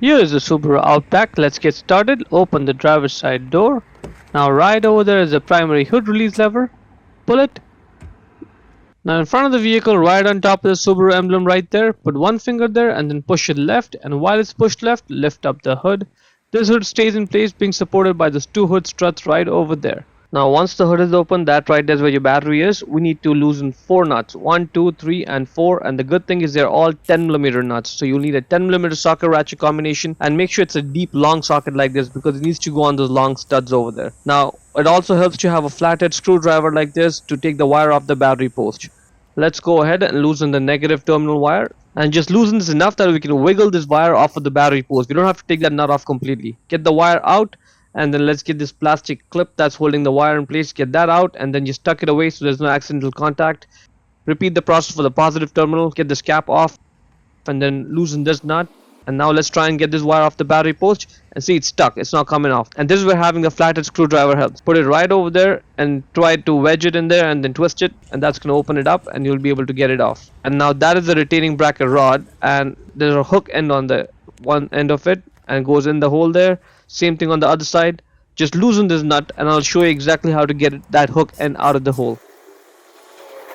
Here is the Subaru Outback. Let's get started. Open the driver's side door. Now right over there is the primary hood release lever. Pull it. Now in front of the vehicle, right on top of the Subaru emblem right there, put one finger there and then push it left, and while it's pushed left, lift up the hood. This hood stays in place being supported by those two hood struts right over there. Now once the hood is open, that right there's where your battery is, we need to loosen 4 nuts, 1, 2, 3 and 4, and the good thing is they're all 10mm nuts, so you'll need a 10mm socket ratchet combination, and make sure it's a deep long socket like this because it needs to go on those long studs over there. Now it also helps to have a flathead screwdriver like this to take the wire off the battery post. Let's go ahead and loosen the negative terminal wire, and just loosen this enough that we can wiggle this wire off of the battery post. We don't have to take that nut off completely. Get the wire out, and then let's get this plastic clip that's holding the wire in place, get that out, and then just tuck it away so there's no accidental contact. Repeat the process for the positive terminal. Get this cap off and then loosen this nut, and now let's try and get this wire off the battery post, and see, it's stuck, it's not coming off. And this is where having a flathead screwdriver helps. Put it right over there and try to wedge it in there and then twist it, and that's going to open it up and you'll be able to get it off. And now that is the retaining bracket rod, and there's a hook end on the one end of it and goes in the hole there. Same thing on the other side. Just loosen this nut and I'll show you exactly how to get that hook end out of the hole.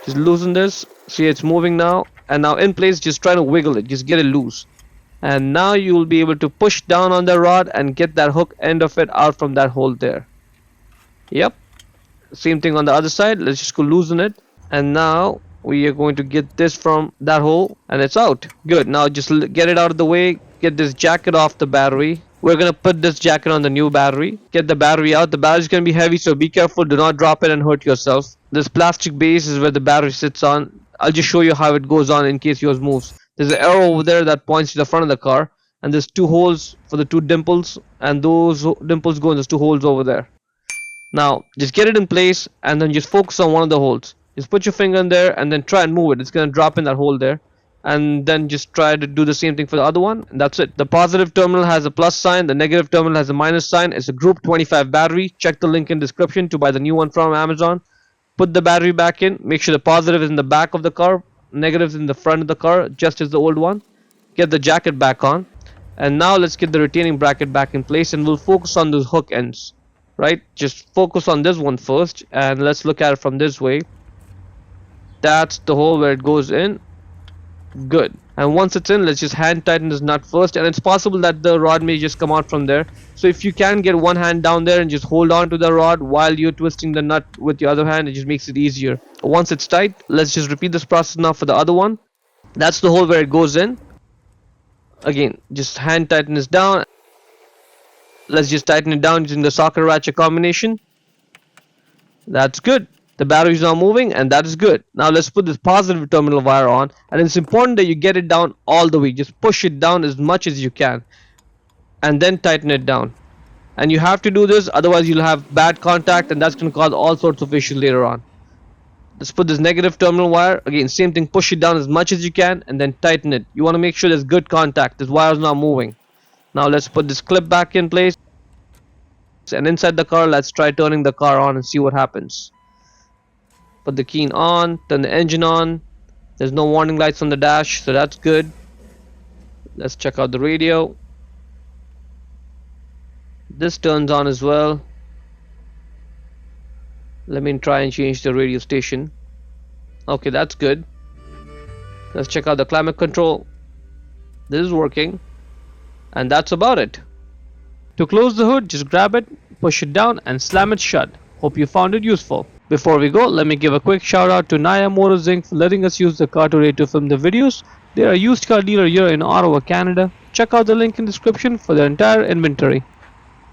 Just loosen this. See, it's moving now, and now in place, just try to wiggle it, just get it loose. And now you will be able to push down on the rod and get that hook end of it out from that hole there. Yep. Same thing on the other side. Let's just go loosen it, and now we are going to get this from that hole, and it's out. Good. Now just get it out of the way. Get this jacket off the battery. We're gonna put this jacket on the new battery. Get the battery out. The battery's gonna be heavy, so be careful. Do not drop it and hurt yourself. This plastic base is where the battery sits on. I'll just show you how it goes on in case yours moves. There's an arrow over there that points to the front of the car, and there's two holes for the two dimples, and those dimples go in those two holes over there. Now just get it in place and then just focus on one of the holes. Just put your finger in there and then try and move it. It's gonna drop in that hole there, and then just try to do the same thing for the other one, and that's it. The positive terminal has a plus sign, the negative terminal has a minus sign. It's a group 25 battery. Check the link in description to buy the new one from Amazon. Put the battery back in. Make sure the positive is in the back of the car, negatives in the front of the car, just as the old one. Get the jacket back on, and now let's get the retaining bracket back in place, and we'll focus on those hook ends. Right, just focus on this one first, and let's look at it from this way. That's the hole where it goes in. Good. And once it's in, let's just hand tighten this nut first, and it's possible that the rod may just come out from there, so if you can get one hand down there and just hold on to the rod while you're twisting the nut with your other hand, it just makes it easier. Once it's tight, let's just repeat this process now for the other one. That's the hole where it goes in. Again, just hand tighten this down. Let's just tighten it down using the socket ratchet combination. That's good. The battery is now moving, and that is good. Now let's put this positive terminal wire on, and it's important that you get it down all the way. Just push it down as much as you can, and then tighten it down. And you have to do this, otherwise you'll have bad contact, and that's going to cause all sorts of issues later on. Let's put this negative terminal wire. Again, same thing, push it down as much as you can, and then tighten it. You want to make sure there's good contact. This wire is not moving. Now let's put this clip back in place, and inside the car, let's try turning the car on and see what happens. Put the key on, turn the engine on. There's no warning lights on the dash, so that's good. Let's check out the radio. This turns on as well. Let me try and change the radio station. Okay, that's good. Let's check out the climate control. This is working, and that's about it. To close the hood, just grab it, push it down, and slam it shut. Hope you found it useful. Before we go, let me give a quick shout out to Naya Motors Inc. for letting us use the car today to film the videos. They are a used car dealer here in Ottawa, Canada. Check out the link in the description for their entire inventory.